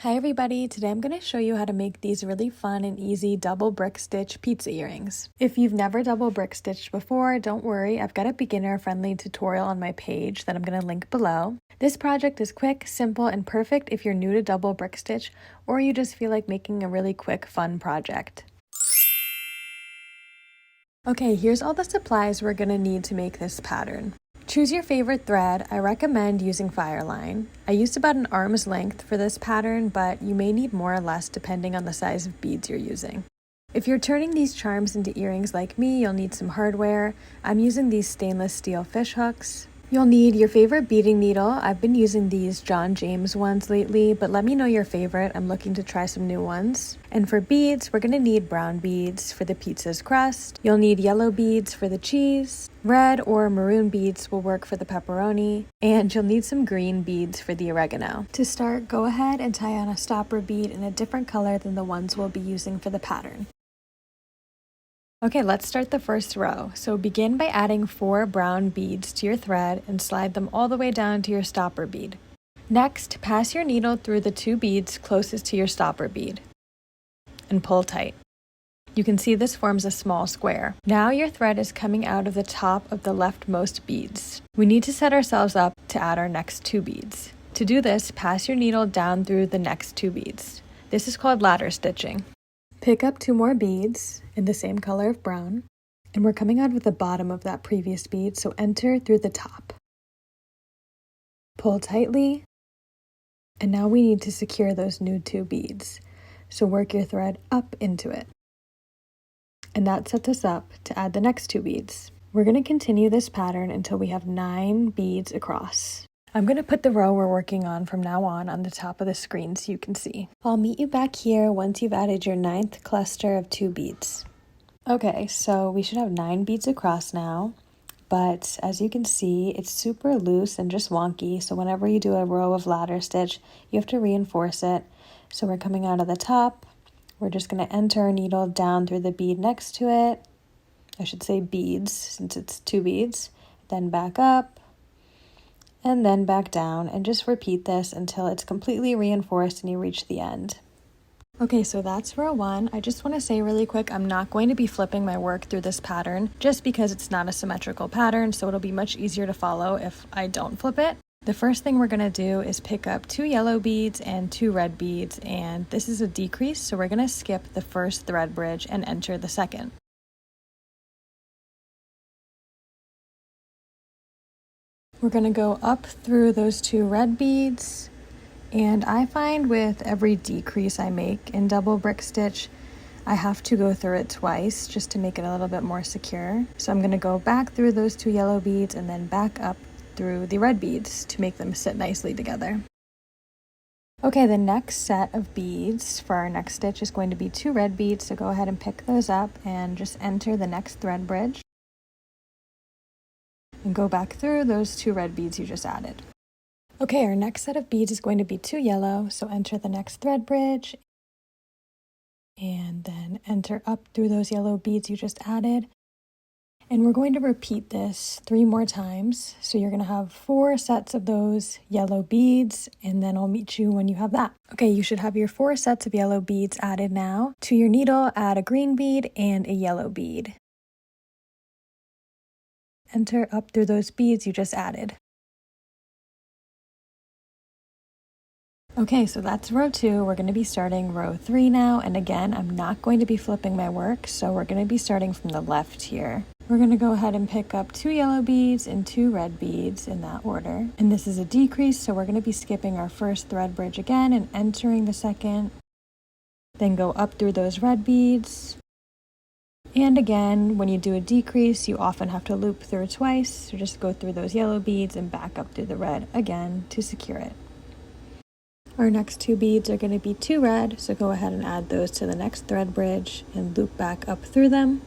Hi everybody, today I'm going to show you how to make these really fun and easy double brick stitch pizza earrings. If you've never double brick stitched before, don't worry, I've got a beginner friendly tutorial on my page that I'm going to link below. This project is quick, simple, and perfect if you're new to double brick stitch or you just feel like making a really quick, fun project. Okay, here's all the supplies we're going to need to make this pattern. Choose your favorite thread. I recommend using Fireline. I used about an arm's length for this pattern, but you may need more or less depending on the size of beads you're using. If you're turning these charms into earrings like me, you'll need some hardware. I'm using these stainless steel fish hooks. You'll need your favorite beading needle. I've been using these John James ones lately, but let me know your favorite. I'm looking to try some new ones. And for beads, we're going to need brown beads for the pizza's crust. You'll need yellow beads for the cheese. Red or maroon beads will work for the pepperoni. And you'll need some green beads for the oregano. To start, go ahead and tie on a stopper bead in a different color than the ones we'll be using for the pattern. Okay, let's start the first row. So begin by adding 4 brown beads to your thread and slide them all the way down to your stopper bead. Next, pass your needle through the 2 beads closest to your stopper bead and pull tight. You can see this forms a small square. Now your thread is coming out of the top of the leftmost beads. We need to set ourselves up to add our next 2 beads. To do this, pass your needle down through the next 2 beads. This is called ladder stitching. Pick up 2 more beads in the same color of brown, and we're coming out of the bottom of that previous bead, so enter through the top. Pull tightly, and now we need to secure those new 2 beads, so work your thread up into it. And that sets us up to add the next 2 beads. We're going to continue this pattern until we have 9 beads across. I'm going to put the row we're working on from now on the top of the screen so you can see. I'll meet you back here once you've added your 9th cluster of 2 beads. Okay, so we should have 9 beads across now, but as you can see, it's super loose and just wonky, so whenever you do a row of ladder stitch, you have to reinforce it. So we're coming out of the top, we're just going to enter our needle down through the bead next to it. I should say beads, since it's 2 beads, then back up, and then back down, and just repeat this until it's completely reinforced and you reach the end. Okay, so that's row 1. I just want to say really quick, I'm not going to be flipping my work through this pattern just because it's not a symmetrical pattern, so it'll be much easier to follow if I don't flip it. The first thing we're going to do is pick up 2 yellow beads and 2 red beads, and this is a decrease, so we're going to skip the first thread bridge and enter the second. We're going to go up through those 2 red beads, and I find with every decrease I make in double brick stitch, I have to go through it twice just to make it a little bit more secure. So I'm going to go back through those 2 yellow beads and then back up through the red beads to make them sit nicely together. Okay, the next set of beads for our next stitch is going to be 2 red beads, so go ahead and pick those up and just enter the next thread bridge. And go back through those 2 red beads you just added. Okay, our next set of beads is going to be 2 yellow, so enter the next thread bridge and then enter up through those yellow beads you just added. And we're going to repeat this 3 more times, so you're going to have 4 sets of those yellow beads, and then I'll meet you when you have that. Okay, you should have your 4 sets of yellow beads added now. To your needle, add a green bead and a yellow bead. Enter up through those beads you just added. Okay, so that's row 2. We're going to be starting row 3 now, and again, I'm not going to be flipping my work, so we're going to be starting from the left here. We're going to go ahead and pick up 2 yellow beads and 2 red beads in that order. And this is a decrease, so we're going to be skipping our first thread bridge again and entering the second. Then go up through those red beads. And again, when you do a decrease, you often have to loop through twice, so just go through those yellow beads and back up through the red again to secure it. Our next 2 beads are going to be 2 red, so go ahead and add those to the next thread bridge and loop back up through them.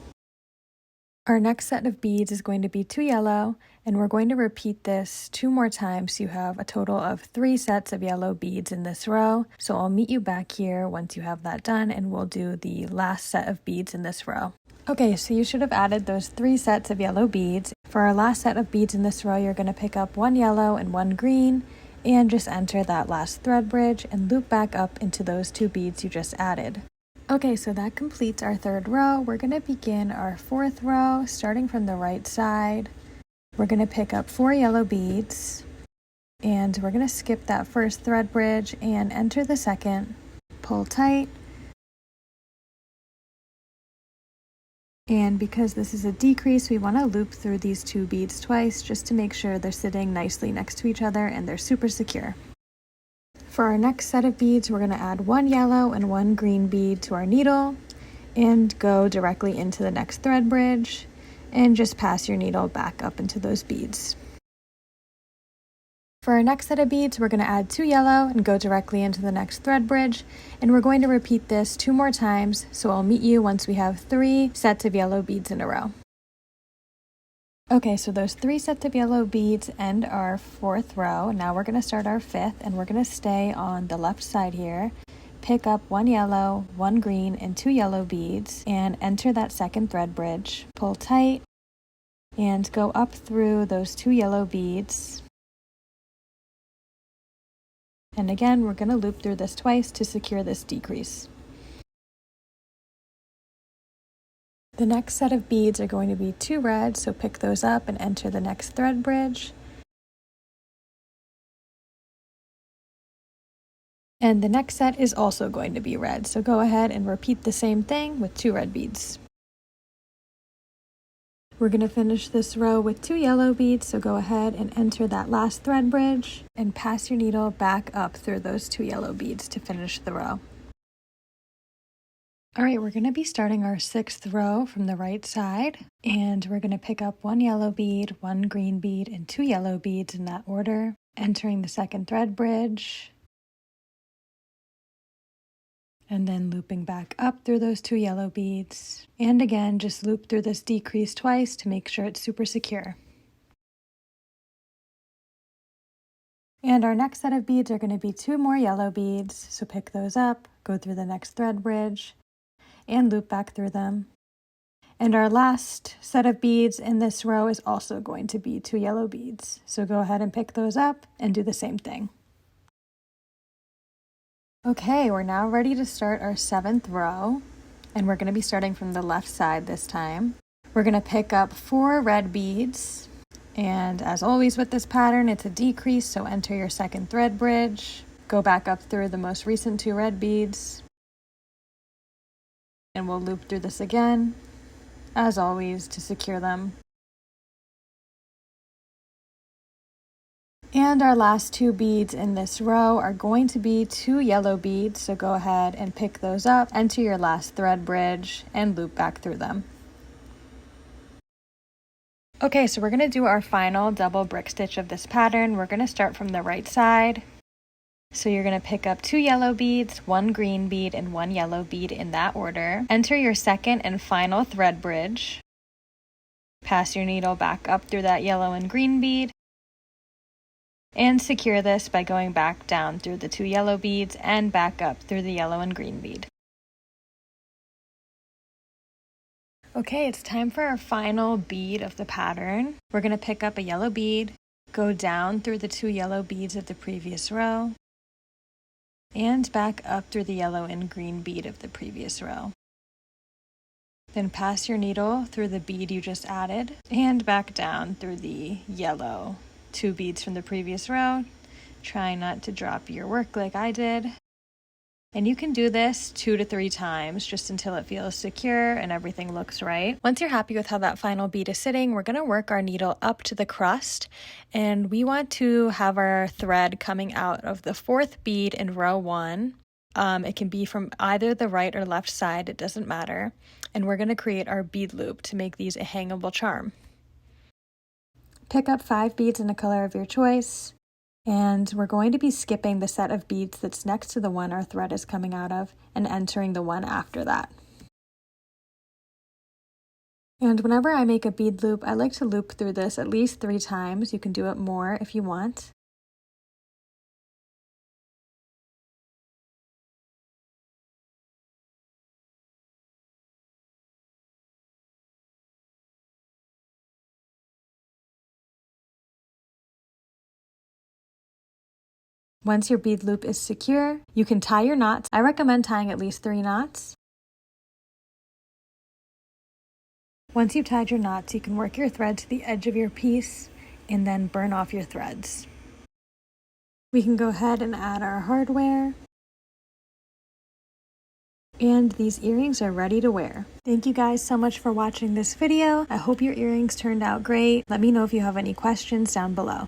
Our next set of beads is going to be 2 yellow, and we're going to repeat this 2 more times so you have a total of 3 sets of yellow beads in this row. So I'll meet you back here once you have that done, and we'll do the last set of beads in this row. Okay, so you should have added those 3 sets of yellow beads. For our last set of beads in this row, you're going to pick up 1 yellow and 1 green, and just enter that last thread bridge and loop back up into those 2 beads you just added. Okay, so that completes our 3rd row. We're going to begin our 4th row, starting from the right side. We're going to pick up 4 yellow beads, and we're going to skip that first thread bridge and enter the second. Pull tight. And because this is a decrease, we want to loop through these 2 beads twice just to make sure they're sitting nicely next to each other and they're super secure. For our next set of beads, we're going to add 1 yellow and 1 green bead to our needle and go directly into the next thread bridge and just pass your needle back up into those beads. For our next set of beads, we're going to add 2 yellow and go directly into the next thread bridge, and we're going to repeat this 2 more times, so I'll meet you once we have 3 sets of yellow beads in a row. Okay, so those 3 sets of yellow beads end our 4th row. Now we're going to start our 5th, and we're going to stay on the left side here. Pick up 1 yellow, 1 green, and 2 yellow beads, and enter that second thread bridge. Pull tight, and go up through those 2 yellow beads. And again, we're going to loop through this twice to secure this decrease. The next set of beads are going to be 2 red, so pick those up and enter the next thread bridge. And the next set is also going to be red, so go ahead and repeat the same thing with 2 red beads. We're going to finish this row with 2 yellow beads, so go ahead and enter that last thread bridge and pass your needle back up through those 2 yellow beads to finish the row. All right, we're going to be starting our 6th row from the right side, and we're going to pick up 1 yellow bead, 1 green bead, and 2 yellow beads in that order, entering the second thread bridge, and then looping back up through those 2 yellow beads. And again, just loop through this decrease twice to make sure it's super secure. And our next set of beads are going to be 2 more yellow beads, so pick those up, go through the next thread bridge, and loop back through them. And our last set of beads in this row is also going to be 2 yellow beads. So go ahead and pick those up and do the same thing. Okay, we're now ready to start our 7th row, and we're going to be starting from the left side this time. We're going to pick up 4 red beads, and as always with this pattern, it's a decrease, so enter your second thread bridge, go back up through the most recent 2 red beads, and we'll loop through this again, as always, to secure them. And our last 2 beads in this row are going to be 2 yellow beads, so go ahead and pick those up, enter your last thread bridge, and loop back through them. Okay, so we're going to do our final double brick stitch of this pattern. We're going to start from the right side. So you're going to pick up 2 yellow beads, 1 green bead, and 1 yellow bead in that order. Enter your second and final thread bridge. Pass your needle back up through that yellow and green bead. And secure this by going back down through the 2 yellow beads and back up through the yellow and green bead. Okay, it's time for our final bead of the pattern. We're going to pick up a yellow bead, go down through the 2 yellow beads of the previous row, and back up through the yellow and green bead of the previous row. Then pass your needle through the bead you just added and back down through the yellow 2 beads from the previous row. Try not to drop your work like I did. And you can do this 2 to 3 times just until it feels secure and everything looks right. Once you're happy with how that final bead is sitting, we're going to work our needle up to the crust, and we want to have our thread coming out of the 4th bead in row 1. It can be from either the right or left side, it doesn't matter. And we're going to create our bead loop to make these a hangable charm. Pick up 5 beads in a color of your choice. And we're going to be skipping the set of beads that's next to the one our thread is coming out of and entering the one after that. And whenever I make a bead loop, I like to loop through this at least 3 times. You can do it more if you want. Once your bead loop is secure, you can tie your knots. I recommend tying at least 3 knots. Once you've tied your knots, you can work your thread to the edge of your piece and then burn off your threads. We can go ahead and add our hardware. And these earrings are ready to wear. Thank you guys so much for watching this video. I hope your earrings turned out great. Let me know if you have any questions down below.